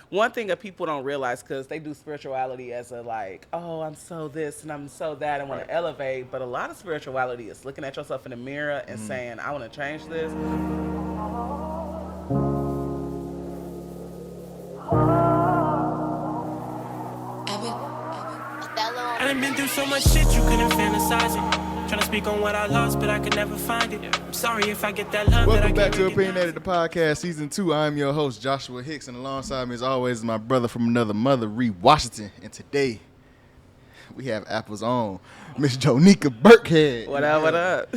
one thing that people don't realize, because they do spirituality as a like, oh, I'm so this and I'm so that, and want to elevate. But a lot of spirituality is looking at yourself in the mirror and saying, I want to change this. I done been through so much shit you couldn't fantasize it. Trying to speak on what I lost, but I could never find it. I'm sorry if I get that love. Welcome back to Opinionated the Podcast, Season 2. I'm your host, Joshua Hicks, and alongside me, as always, is my brother from another mother, Reed Washington. And today, we have Apple's own Miss Jonica Burkhead. What up, what up?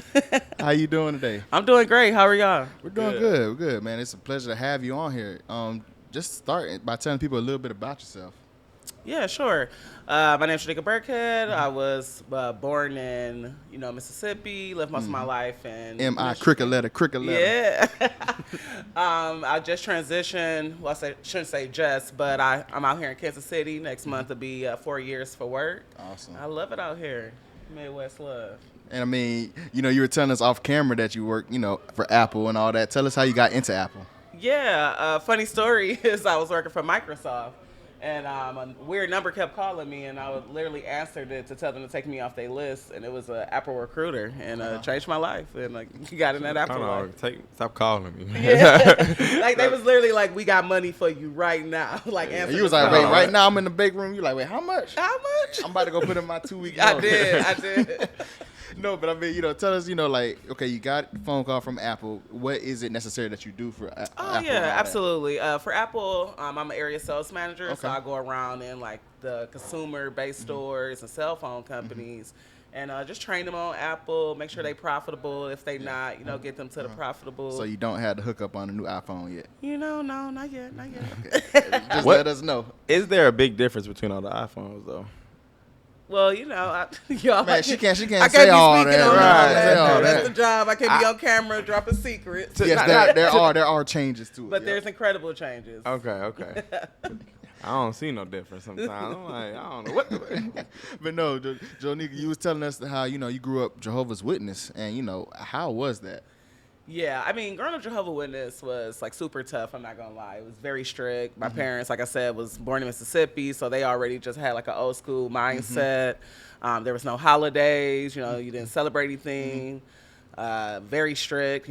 How you doing today? I'm doing great. How are y'all? We're doing good. We're good, man. It's a pleasure to have you on here. Just start by telling people a little bit about yourself. Yeah, sure. My name's Jonica Burkhead. I was born in, Mississippi. Lived most of my life in M.I. cricket letter. Yeah. I just transitioned. Well, I shouldn't say just, but I'm out here in Kansas City. Next month will be 4 years for work. Awesome. I love it out here. Midwest love. And I mean, you were telling us off camera that you work, for Apple and all that. Tell us how you got into Apple. Yeah. Funny story is I was working for Microsoft. And a weird number kept calling me, and I would literally answered it to tell them to take me off their list. And it was an Apple recruiter, and changed my life. And got in that Apple life. Stop calling me, man. Yeah. They was literally like, "We got money for you right now." Answer. You was like, "Wait, right now I'm in the bake room." You like, "Wait, how much? How much?" I'm about to go put in my 2 weeks. I did. No, but I mean, tell us, okay, you got a phone call from Apple. What is it necessary that you do for Apple? Oh, yeah, absolutely. For Apple, I'm an area sales manager, okay. So I go around in the consumer-based stores and cell phone companies, and just train them on Apple, make sure they're profitable. If they not, get them to the profitable. So you don't have to hook up on a new iPhone yet? No, not yet. Okay. Just let us know. Is there a big difference between all the iPhones, though? Well, y'all. Man, she can't I say can't all be speaking that. on Right, that. say all That's that. the job. I can't be on camera dropping secrets. Yes, there are changes to it. But there's incredible changes. Okay. I don't see no difference sometimes. I'm like, I don't know what the But no, Jonica, you was telling us how, you grew up Jehovah's Witness, and, how was that? Yeah, I mean, growing up Jehovah's Witness was super tough. I'm not gonna lie, it was very strict. My parents, like I said, was born in Mississippi, so they already just had an old school mindset. There was no holidays, you didn't celebrate anything. Very strict,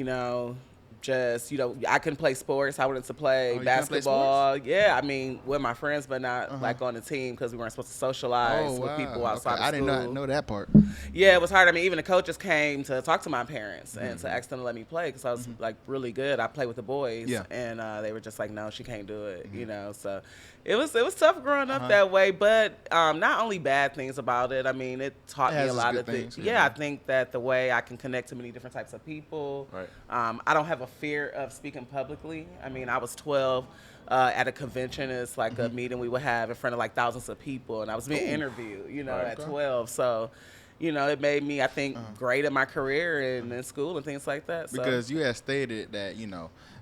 just I couldn't play sports. I wanted to play basketball. Yeah, I mean with my friends, but not on the team because we weren't supposed to socialize with people outside of school. I did not know that part. Yeah, it was hard. I mean, even the coaches came to talk to my parents and to ask them to let me play because I was really good. I played with the boys, and they were just like, "No, she can't do it." So it was tough growing up that way. But not only bad things about it. I mean, it taught me a lot of things. Yeah, I think that the way I can connect to many different types of people. Right. I don't have a fear of speaking publicly. I mean, I was 12 at a convention. It's a meeting we would have in front of thousands of people, and I was being interviewed, at 12. So, it made me, I think, great in my career and in school and things like that. So. Because you had stated that,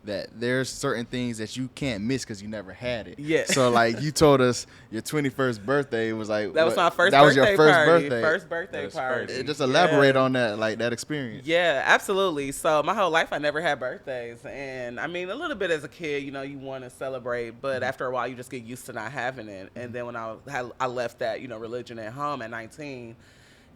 that there's certain things that you can't miss because you never had it. Yeah. So, you told us your 21st birthday was that was my first birthday. That was your first party. birthday. First birthday party. Just elaborate on that, that experience. Yeah, absolutely. So my whole life I never had birthdays, and I mean a little bit as a kid, you want to celebrate, but after a while you just get used to not having it. And then when I left that religion at home at 19.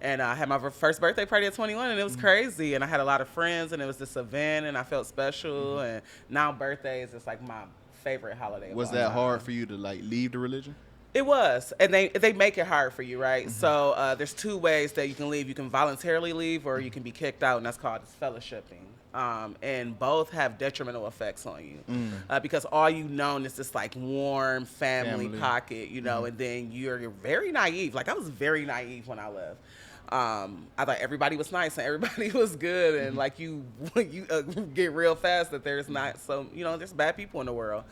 And I had my first birthday party at 21, and it was crazy. And I had a lot of friends, and it was this event, and I felt special. And now birthdays is my favorite holiday. Was that hard for you to leave the religion? It was, and they make it hard for you, right? So there's two ways that you can leave. You can voluntarily leave, or you can be kicked out, and that's called fellowshipping. And both have detrimental effects on you because all you know is this warm family pocket, and then you're very naive. I was very naive when I left. I thought everybody was nice and everybody was good, and you get real fast that there's not there's bad people in the world,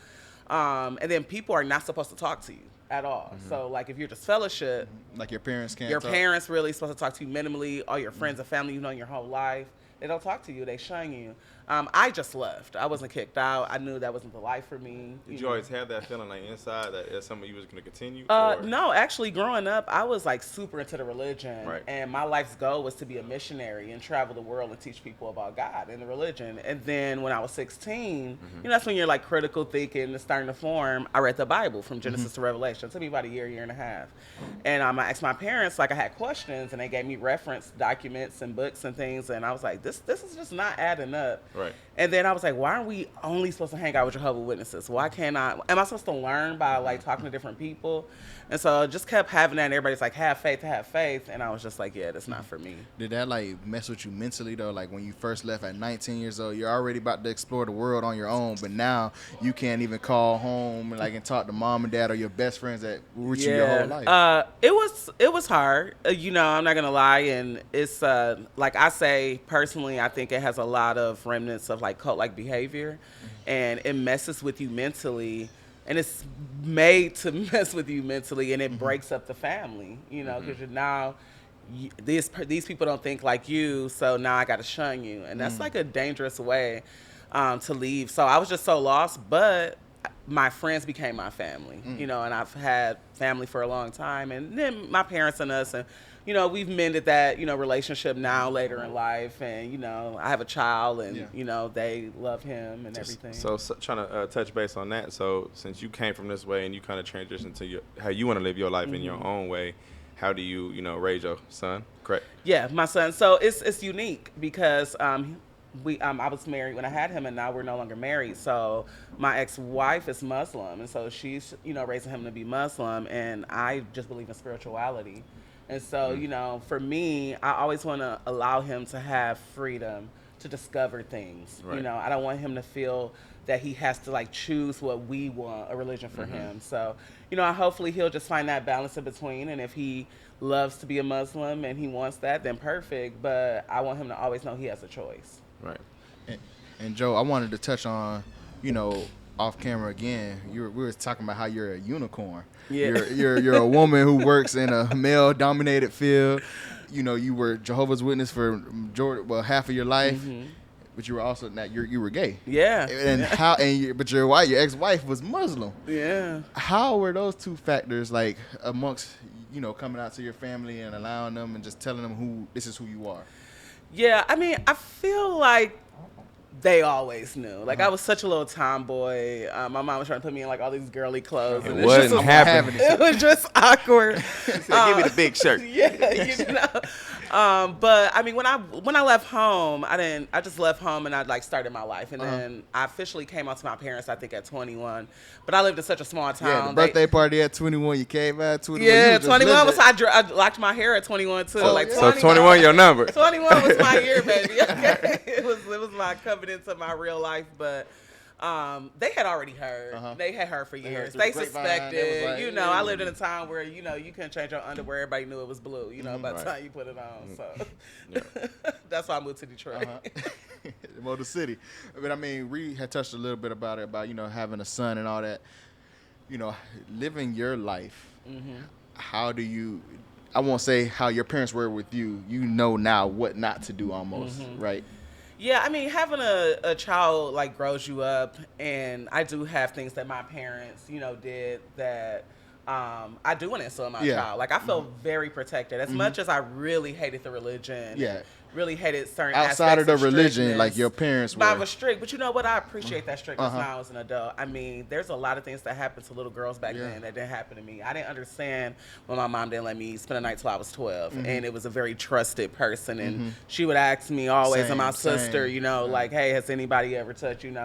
and then people are not supposed to talk to you at all. So if you're just fellowship, your parents can't. Your parents really supposed to talk to you minimally. All your friends and family you've known your whole life, They don't talk to you. They shun you. I just left. I wasn't kicked out. I knew that wasn't the life for me. Did you always have that feeling like inside that that's something you was going to continue? No, actually, growing up, I was like super into the religion, Right. and my life's goal was to be a missionary and travel the world and teach people about God and the religion. And then when I was 16, that's when you're like critical thinking and starting to form. I read the Bible from Genesis to Revelation. It took me about a year and a half, and I asked my parents, like I had questions, and they gave me reference documents and books and things, and I was like, this is just not adding up. Right. And then I was like, why aren't we only supposed to hang out with Jehovah's Witnesses? Why can't I? Am I supposed to learn by like talking to different people? And so I just kept having that, and everybody's like, have faith. And I was just like, yeah, that's not for me. Did that like mess with you mentally though? Like when you first left at 19 years old, you're already about to explore the world on your own, but now you can't even call home and talk to mom and dad or your best friends that were with you your whole life. It was hard. I'm not gonna lie, and it's like I say personally, I think it has a lot of remnants of like cult-like behavior, and it messes with you mentally. And it's made to mess with you mentally, and it breaks up the family, because these people don't think like you, so now I got to shun you. And that's like a dangerous way to leave. So I was just so lost, but my friends became my family, and I've had family for a long time. And then my parents and us, and we've mended that, relationship now later in life. And, I have a child, and, they love him and everything. So trying to touch base on that. So since you came from this way and you kind of transitioned to how you want to live your life in your own way, how do you, raise your son? Correct? Yeah, my son. So it's unique because I was married when I had him, and now we're no longer married. So my ex-wife is Muslim, and so she's, raising him to be Muslim, and I just believe in spirituality. And so, for me, I always want to allow him to have freedom to discover things. Right. I don't want him to feel that he has to choose what we want, a religion for him. So, hopefully he'll just find that balance in between. And if he loves to be a Muslim and he wants that, then perfect. But I want him to always know he has a choice. Right. And Joe, I wanted to touch on, off camera again. We were talking about how you're a unicorn. Yeah. You're a woman who works in a male-dominated field. You were Jehovah's Witness for half of your life, but you were also you were gay. Yeah. And but your ex-wife was Muslim. Yeah. How were those two factors amongst coming out to your family and allowing them and just telling them this is who you are? Yeah, I feel like they always knew. I was such a little tomboy. My mom was trying to put me in all these girly clothes. It wasn't happening. It was just awkward. Give me the big shirt. Yeah, but when I left home, I just left home and I started my life. And then I officially came out to my parents, I think at 21. But I lived in such a small town. Yeah, the birthday party at 21, you came out at 21. Yeah, 21 was, I locked my hair at 21 too. So 21 your number. 21 was my year, baby. Okay? It was my covenant to my real life, but they had already heard. They had heard for years. They suspected. I lived in a town where you couldn't change your underwear. Everybody knew it was blue. By the time you put it on. So that's why I moved to Detroit. Motor City. But we had touched a little bit about it, about having a son and all that. Living your life. How do you? I won't say how your parents were with you. Now what not to do, almost, right? Yeah, having a child grows you up, and I do have things that my parents, did that I do want to instill in my child. I feel very protected. As much as I really hated the religion, really hated certain outside aspects of the religion, your parents were. I was strict, but you know what? I appreciate that strictness now as an adult. There's a lot of things that happened to little girls back then that didn't happen to me. I didn't understand when my mom didn't let me spend a night till I was 12, and it was a very trusted person, and she would ask me always, and my sister, hey, has anybody ever touched you?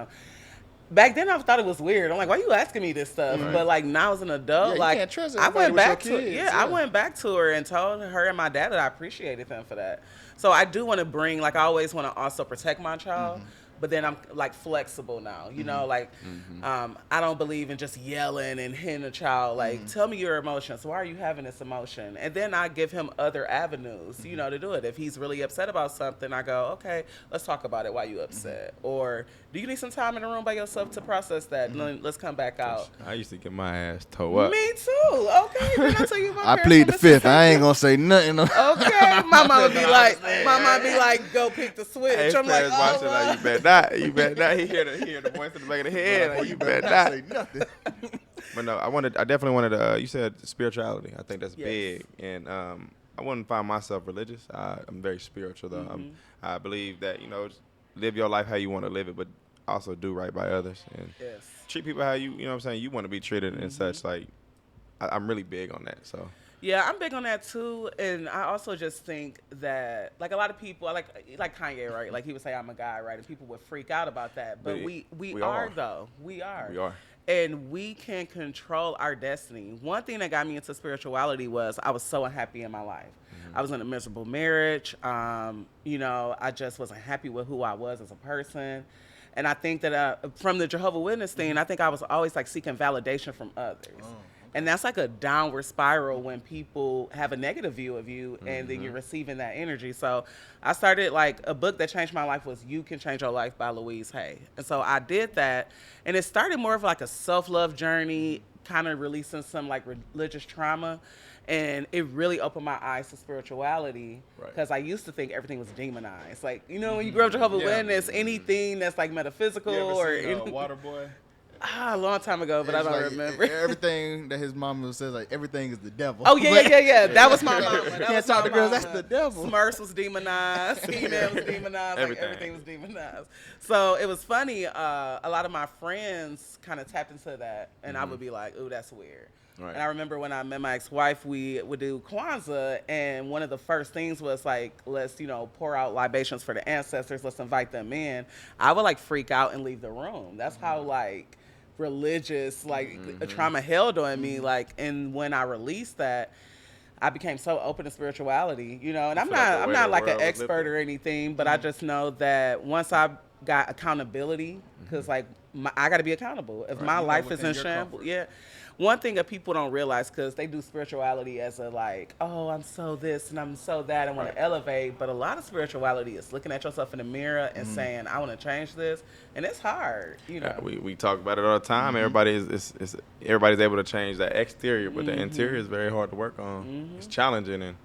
Back then, I thought it was weird. I'm like, why are you asking me this stuff? But now as an adult, you can't trust I went back to kids, I went back to her and told her and my dad that I appreciated them for that. So I do want to bring, I always want to also protect my child, but then I'm like flexible now, you know, like I don't believe in just yelling and hitting a child. Like, tell me your emotions. Why are you having this emotion? And then I give him other avenues, you know, to do it. If he's really upset about something, I go, okay, let's talk about it. Why you upset? Or do you need some time in the room by yourself to process that? And then let's come back out. I used to get my ass towed up. Me too. Okay, then I tell you my I plead the fifth. I ain't gonna say nothing. Okay, my mom would be like, go pick the switch. Hey, I'm like, watch it, like, you better not. You better not. He hear the voice in the back of the head. Like, you better not say nothing. But no, I definitely wanted. You said spirituality. I think that's Yes. big, and I wouldn't find myself religious. I'm very spiritual though. I believe that live your life how you want to live it, but also do right by others and yes. treat people how you know what I'm saying, you want to be treated and such. Like I'm really big on that. So Yeah, I'm big on that too, and I also just think that like a lot of people, like Kanye, right? Like he would say I'm a guy, right? And people would freak out about that, but we are though. We are. And we can control our destiny. One thing that got me into spirituality was I was so unhappy in my life. I was in a miserable marriage. I just wasn't happy with who I was as a person. And I think that from the Jehovah's Witness thing, I think I was always like seeking validation from others. And that's like a downward spiral when people have a negative view of you and then you're receiving that energy. So I started like a book that changed my life was You Can Change Your Life by Louise. And so I did that. And it started more of like a self-love journey, kind of releasing some like religious trauma. And it really opened my eyes to spirituality because I used to think everything was demonized. Like, when you grow up Jehovah's Witness, anything that's like metaphysical or Waterboy. A long time ago, but I don't remember. Everything that his mama says, like, everything is the devil. Oh, yeah. That was my mama. You can't talk to girls, that's the devil. Smurfs was demonized. He-Man was demonized. Everything was demonized. So it was funny. A lot of my friends kind of tapped into that, and I would be like, ooh, that's weird. Right. And I remember when I met my ex-wife, we would do Kwanzaa, and one of the first things was like, let's, pour out libations for the ancestors. Let's invite them in. I would like freak out and leave the room. That's how like religious a trauma held on me, and when I released that, I became so open to spirituality, and I'm not like an expert or anything, but I just know that once I got accountability, because I got to be accountable if my life is in shambles. One thing that people don't realize, because they do spirituality as a like, oh, I'm so this and I'm so that, I want to elevate. But a lot of spirituality is looking at yourself in the mirror and saying, I want to change this. And it's hard, We talk about it all the time. Everybody's able to change that exterior, but the interior is very hard to work on. It's challenging, and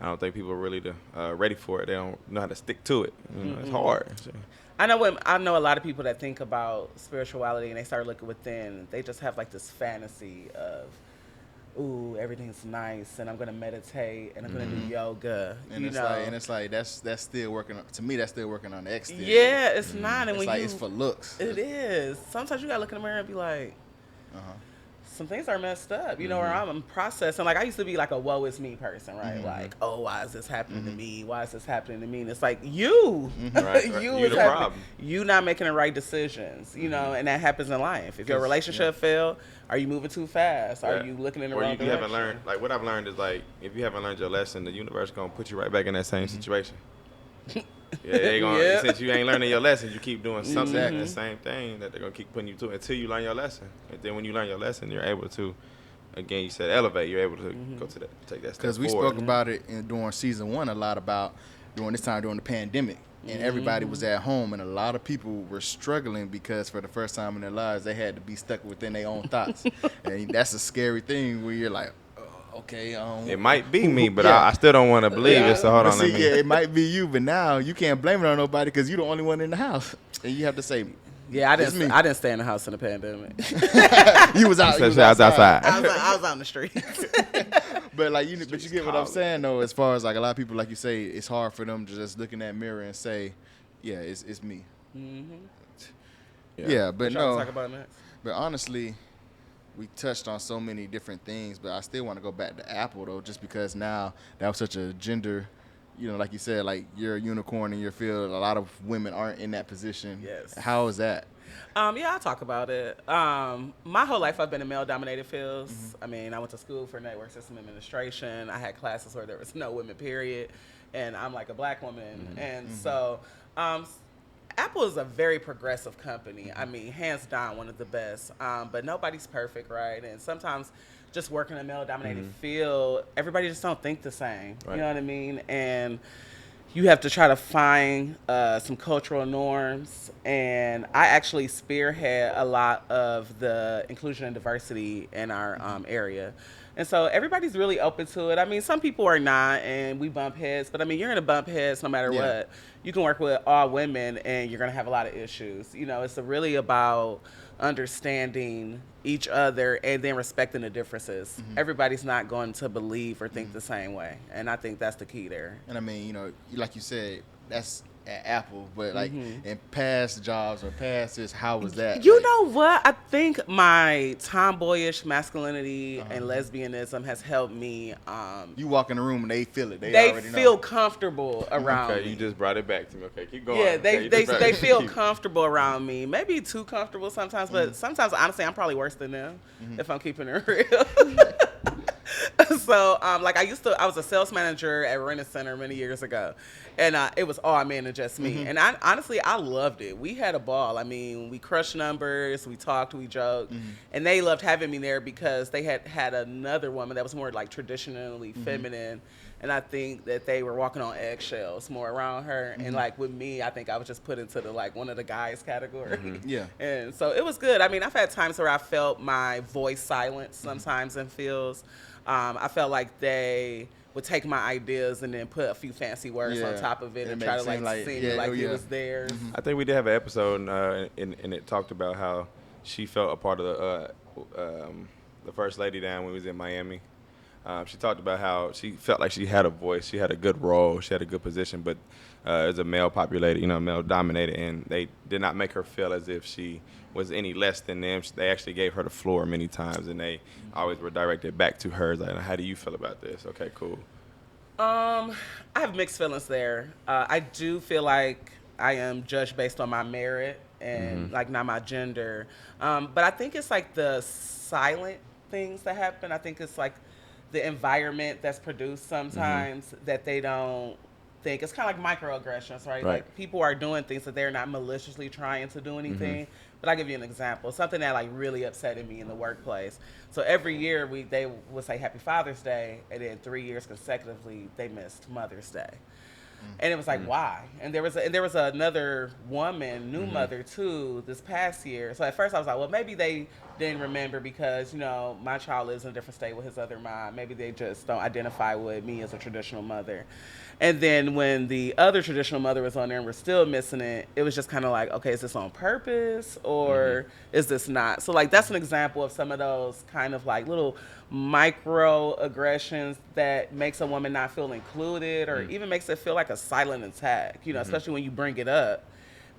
I don't think people are really ready for it. They don't know how to stick to it. It's hard. So. I know a lot of people that think about spirituality and they start looking within. They just have like this fantasy of, ooh, everything's nice, and I'm gonna meditate, and I'm gonna do yoga. And it's like that's still working. To me, that's still working on the exterior. Yeah, it's not. And it's it's for looks. It is. Sometimes you gotta look in the mirror and be like, some things are messed up, or I'm processing. Like I used to be like a woe is me person, right? Like, oh, why is this happening to me? Why is this happening to me? And it's like you is the problem. You not making the right decisions, and that happens in life. If your relationship failed, are you moving too fast? Are you looking in the wrong direction? Or you haven't learned. Like what I've learned is like if you haven't learned your lesson, the universe is gonna put you right back in that same situation. Since you ain't learning your lesson, you keep doing something the same thing that they're gonna keep putting you to until you learn your lesson. And then when you learn your lesson, you're able to, again, you said elevate. You're able to go to take that step. Because we spoke about it during season 1 a lot about during the pandemic, and everybody was at home, and a lot of people were struggling because for the first time in their lives they had to be stuck within their own thoughts, and that's a scary thing where you're like. Okay. It might be me, but I still don't want to believe it. So hold on. It might be you, but now you can't blame it on nobody because you're the only one in the house, and you have to say, "Yeah, I didn't stay in the house in the pandemic. You was out. I was outside. I was out in the streets. But like you get what I'm saying though. As far as like a lot of people, like you say, it's hard for them to just look in that mirror and say, "Yeah, it's me." Yeah, but no. Talk about next? But honestly. We touched on so many different things, but I still want to go back to Apple, though, just because now that was such a gender, like you said, like you're a unicorn in your field. A lot of women aren't in that position. Yes. How is that? I'll talk about it. My whole life I've been in male-dominated fields. I mean, I went to school for network system administration. I had classes where there was no women, period. And I'm like a black woman. And so Apple is a very progressive company. I mean, hands down, one of the best. But nobody's perfect, right? And sometimes just working in a male-dominated field, everybody just don't think the same. Right. You know what I mean? And you have to try to find some cultural norms. And I actually spearhead a lot of the inclusion and diversity in our area. And so everybody's really open to it. I mean, some people are not, and we bump heads. But, I mean, you're going to bump heads no matter what. You can work with all women, and you're going to have a lot of issues. You know, it's really about understanding each other and then respecting the differences. Everybody's not going to believe or think the same way. And I think that's the key there. And I mean, you know, like you said, that's at Apple, but like in past jobs or past this, how was that? You like, know what? I think my tomboyish masculinity and lesbianism has helped me. You walk in the room and they feel it. They already feel know. comfortable around Okay, me. you just brought it back to me. Okay, keep going. Yeah, Okay, they feel comfortable around me. Maybe too comfortable sometimes, but sometimes, honestly, I'm probably worse than them if I'm keeping it real. So, like I was a sales manager at Rent Center many years ago, and it was all men and just me. And honestly, I loved it. We had a ball. I mean, we crushed numbers, we talked, we joked, and they loved having me there because they had another woman that was more like traditionally feminine. And I think that they were walking on eggshells more around her. And like with me, I think I was just put into the like one of the guys category. Yeah. And so it was good. I mean, I've had times where I felt my voice silenced sometimes in fields. I felt like they would take my ideas and then put a few fancy words on top of it and try to like seem like it was theirs. I think we did have an episode, and it talked about how she felt a part of the first lady down when we was in Miami. She talked about how she felt like she had a voice, she had a good role, she had a good position, but it was a male-populated, male-dominated, and they did not make her feel as if she was any less than them. They actually gave her the floor many times, and they always were directed back to her. Like, how do you feel about this? Okay, cool. I have mixed feelings there. I do feel like I am judged based on my merit and like not my gender. But I think it's like the silent things that happen. I think it's like the environment that's produced sometimes that they don't think. It's kind of like microaggressions, right? Like people are doing things that they're not maliciously trying to do anything. But I'll give you an example. Something that like really upsetted me in the workplace. So every year they would say Happy Father's Day, and then 3 years consecutively they missed Mother's Day. And it was like, why? And there was another woman, new mother too, this past year. So at first I was like, well, maybe they didn't remember because, my child lives in a different state with his other mom. Maybe they just don't identify with me as a traditional mother. And then when the other traditional mother was on there and we're still missing it, it was just kind of like, okay, is this on purpose or is this not? So like that's an example of some of those kind of like little microaggressions that makes a woman not feel included or even makes it feel like a silent attack, especially when you bring it up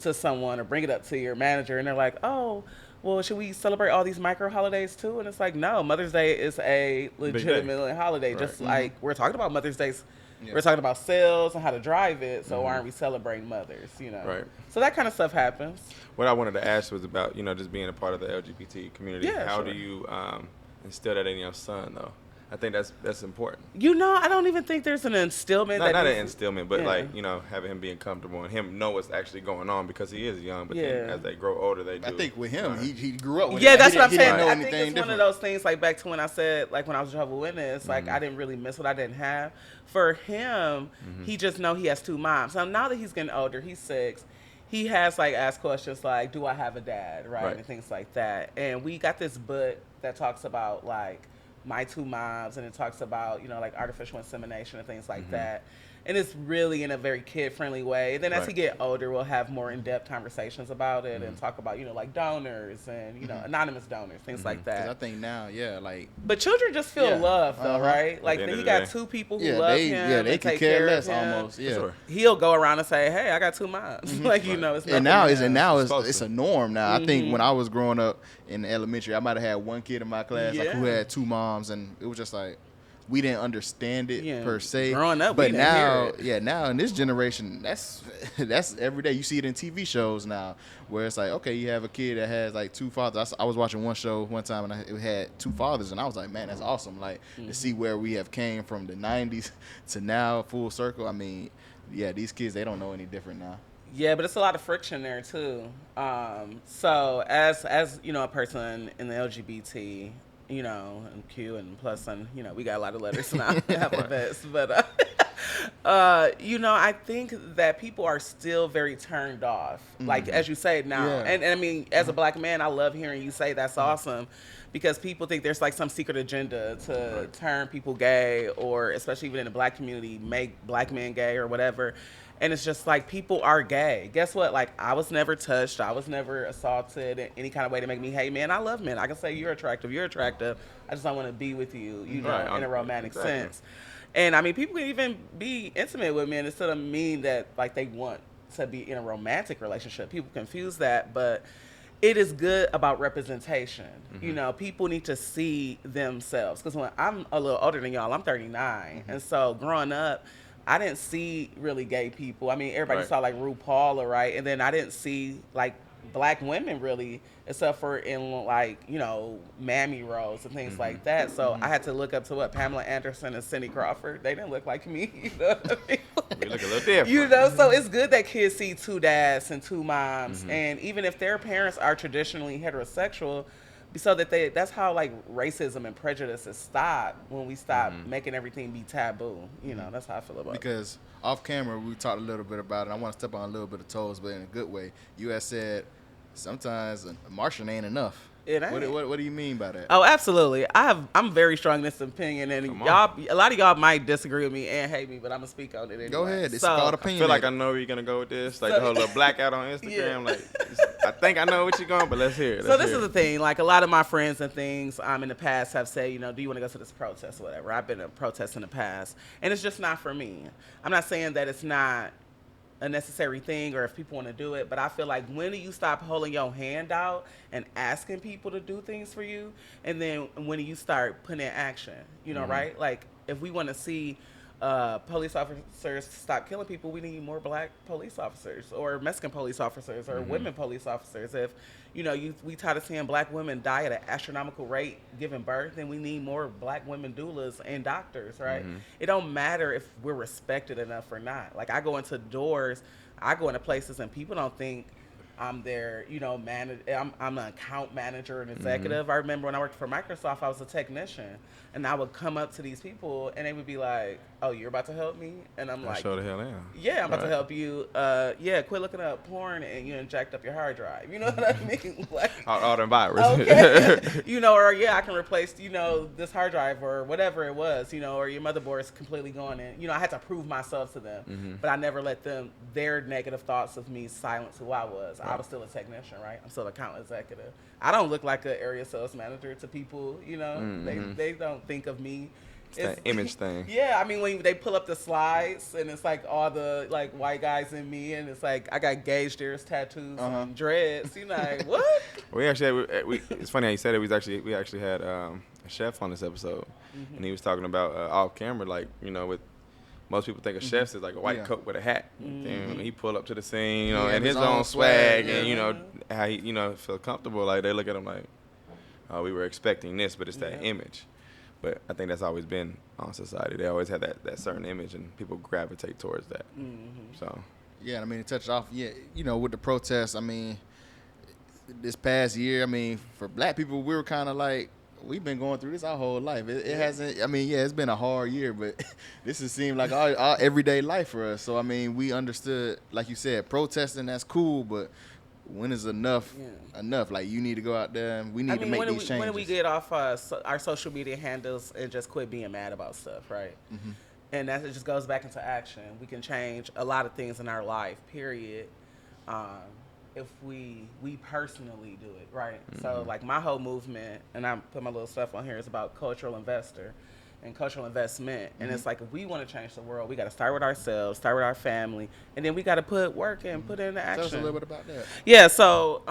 to someone or bring it up to your manager and they're like, oh, well, should we celebrate all these micro holidays too? And it's like, no, Mother's Day is a legitimate holiday. Right. Just like we're talking about Mother's Day's. We're talking about sales and how to drive it, so why aren't we celebrating mothers, Right. So that kind of stuff happens. What I wanted to ask was about, just being a part of the LGBT community. Yeah, how do you instill that in your son, though? I think that's important. I don't even think there's an instillment. Not an instillment, but having him being comfortable and him know what's actually going on because he is young. But then as they grow older, they do. I think with him, he grew up with it. Yeah, that's what I'm saying. Didn't know I think it's different. one of those things like back to when I said like when I was Jehovah's Witness, like I didn't really miss what I didn't have. For him, he just know he has two moms. Now that he's getting older, he's 6. He has like asked questions like, "Do I have a dad?" Right, and things like that. And we got this book that talks about like my two moms, and it talks about like artificial insemination and things like that. And it's really in a very kid-friendly way. And then as he get older, we'll have more in-depth conversations about it and talk about, like donors and, anonymous donors, things like that. 'Cause I think now, like... But children just feel love, though, right? Like, then he got 2 people who love him. Yeah, they and could take care care less of him. almost, Sure. He'll go around and say, hey, I got 2 moms. Like, it's nothing. And now it's a norm now. I think when I was growing up in elementary, I might have had 1 kid in my class like, who had 2 moms, and it was just like... We didn't understand it per se. Growing up, but we now, didn't hear it. now in this generation, that's every day. You see it in TV shows now, where it's like, okay, you have a kid that has like 2 fathers. I was watching one show one time, and it had 2 fathers, and I was like, man, that's awesome. Like to see where we have came from the '90s to now, full circle. I mean, these kids, they don't know any different now. Yeah, but it's a lot of friction there too. So as you know, a person in the LGBT, you know, and Q and plus, and you know, we got a lot of letters now, alphabets. But you know, I think that people are still very turned off. Like as you say now, Yeah. and I mean, as a black man, I love hearing you say that's awesome. Because people think there's like some secret agenda to turn people gay, or especially even in the black community, make black men gay or whatever. And it's just like, people are gay. Guess what? Like, I was never touched. I was never assaulted in any kind of way to make me hate men. I love men. I can say you're attractive. You're attractive. I just don't want to be with you, you know, in a romantic sense. And I mean, people can even be intimate with men instead of mean that like they want to be in a romantic relationship. People confuse that, but it is good about representation. You know, people need to see themselves. Because when I'm a little older than y'all, I'm 39. And so growing up, I didn't see really gay people. I mean, everybody saw like RuPaul, right? And then I didn't see like black women really, except for in like, you know, mammy roles and things like that. So I had to look up to what Pamela Anderson and Cindy Crawford. They didn't look like me. You know what I mean? We look a little different. You know, so it's good that kids see two dads and two moms, and even if their parents are traditionally heterosexual, so that that's how like racism and prejudice is stopped when we stop making everything be taboo. You know, that's how I feel about it. Because off camera, we talked a little bit about it. I want to step on a little bit of toes, but in a good way. You had said sometimes a Martian ain't enough. It ain't. What do you mean by that? Oh, absolutely. I'm very strong in this opinion, and y'all, a lot of y'all might disagree with me and hate me, but I'm gonna speak on it anyway. Go ahead. It's so, called I opinion. feel like I know where you're gonna go with this. Like the whole little blackout on Instagram. Like, I think I know what you're going, but let's hear it. So this is the thing. Like a lot of my friends and things in the past have said, you know, do you want to go to this protest or whatever? I've been to protests in the past, and it's just not for me. I'm not saying that it's not a necessary thing or if people want to do it, but I feel like when do you stop holding your hand out and asking people to do things for you, and then when do you start putting in action, you know, right? Like if we want to see police officers stop killing people, we need more black police officers or Mexican police officers or women police officers. If you know, we tired of seeing black women die at an astronomical rate giving birth, then we need more black women doulas and doctors, right? It don't matter if we're respected enough or not. Like I go into doors, I go into places and people don't think I'm their, you know, I'm an account manager and executive. I remember when I worked for Microsoft, I was a technician, and I would come up to these people and they would be like, "Oh, you're about to help me?" And I'm like, "Show the hell am." Yeah, I'm about to help you. Yeah, quit looking up porn and you jacked up your hard drive. You know what I mean? Like all them virus. Okay. You know, or yeah, I can replace, you know, this hard drive or whatever it was, you know, or your motherboard is completely gone. And, you know, I had to prove myself to them, but I never let their negative thoughts of me silence who I was. I was still a technician, right? I'm still an account executive. I don't look like an area sales manager to people, you know. They don't think of me. It's that image thing. Yeah, I mean, when they pull up the slides and it's like all the like white guys in me, and it's like I got gauge ears, tattoos, and dreads. You know, like, what? We actually had, it's funny how you said it. We actually had a chef on this episode, and he was talking about off camera, like, you know, with most people think of chefs as like a white coat with a hat. And he pull up to the scene, you know, and his own swag, and you know how he, you know, feel comfortable. Like they look at him like, oh, we were expecting this, but it's that image. But I think that's always been on society. They always had that certain image, and people gravitate towards that. So yeah, I mean, to touch off, yeah, you know, with the protests, I mean, this past year, I mean, for black people, we were kind of like, we've been going through this our whole life. It hasn't, I mean, yeah, it's been a hard year, but this has seemed like our everyday life for us. So, I mean, we understood, like you said, protesting, that's cool, but when is enough enough? Like, you need to go out there and we need to make these changes. When do we get off our social media handles and just quit being mad about stuff, right? And that it just goes back into action. We can change a lot of things in our life, period, if we personally do it, right? So, like, my whole movement, and I put my little stuff on here, is about cultural investor and cultural investment. And it's like, if we want to change the world, we got to start with ourselves, start with our family, and then we got to put work and put it into action. Tell us a little bit about that. Yeah, so,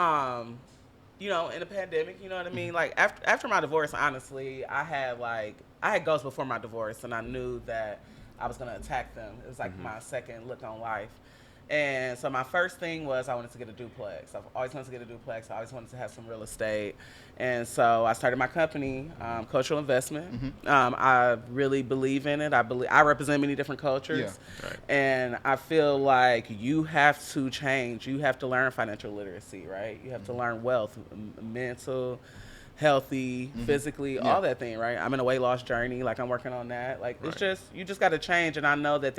you know, in the pandemic, you know what I mean? Like, after my divorce, honestly, I had goals before my divorce, and I knew that I was going to attack them. It was like my second look on life. And so my first thing was I wanted to get a duplex. I've always wanted to get a duplex. I always wanted to have some real estate. And so I started my company, Cultural Investment. I really believe in it. I represent many different cultures. Yeah. Right. And I feel like you have to change. You have to learn financial literacy, right? You have to learn wealth, mental, healthy, physically, all that thing, right? I'm in a weight loss journey. Like, I'm working on that. Like, it's just, you just got to change. And I know that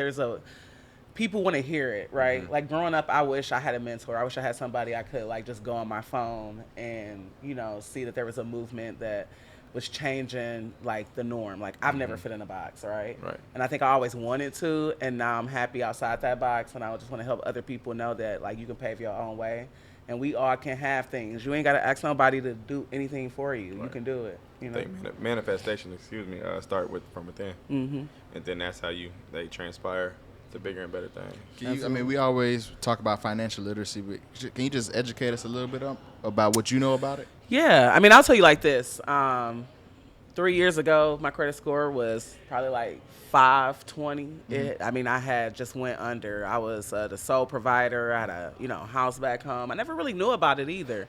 people want to hear it, right? Like, growing up, I wish I had a mentor. I wish I had somebody I could, like, just go on my phone and, you know, see that there was a movement that was changing, like, the norm. Like, I've never fit in a box, right? And I think I always wanted to, and now I'm happy outside that box, and I just want to help other people know that, like, you can pave your own way, and we all can have things. You ain't got to ask nobody to do anything for you. You can do it, you know? I think manifestation, start from within. And then that's how they transpire to bigger and better things. I mean, we always talk about financial literacy, but can you just educate us a little bit about what you know about it? Yeah, I mean, I'll tell you like this. 3 years ago, my credit score was probably like 520. I mean, I had just went under. I was the sole provider. I had a house back home. I never really knew about it either.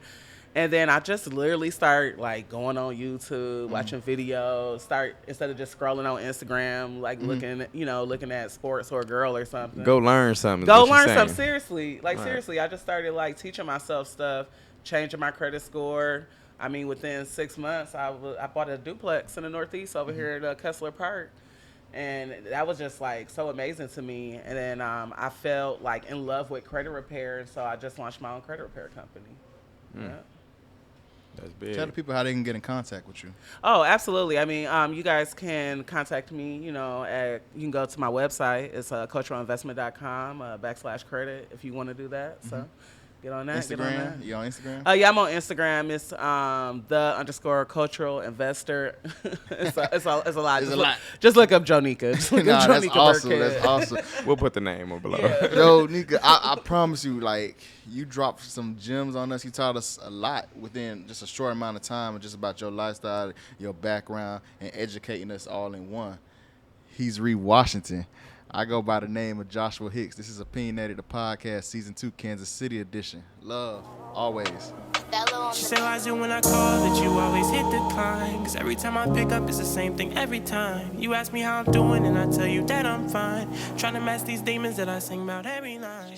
And then I just literally start like going on YouTube, watching videos, instead of just scrolling on Instagram, like looking at sports or a girl or something. Go learn something. Seriously. Seriously, I just started like teaching myself stuff, changing my credit score. I mean, within 6 months, I bought a duplex in the Northeast over here at Kessler Park. And that was just like so amazing to me. And then I felt like in love with credit repair. And so I just launched my own credit repair company. Yeah. That's big. Tell the people how they can get in contact with you. Oh, absolutely. I mean, you guys can contact me, you can go to my website. It's culturalinvestment.com /credit if you want to do that. So get on that. Instagram? You on Instagram? Yeah, I'm on Instagram. It's _cultural investor. it's a lot. Just look up Jonica. Just look up that's Jonica awesome. Burkhead. That's awesome. We'll put the name on below. Yeah. Yo, Nika, I promise you, like, you dropped some gems on us. You taught us a lot within just a short amount of time, just about your lifestyle, your background, and educating us all in one. He's Reed Washington. I go by the name of Joshua Hicks. This is Opinionated the Podcast, Season 2, Kansas City edition. Love, always. She said, why is it when I call that you always hit decline? Cause every time I pick up, it's the same thing every time. You ask me how I'm doing, and I tell you that I'm fine. Trying to match these demons that I sing about every night.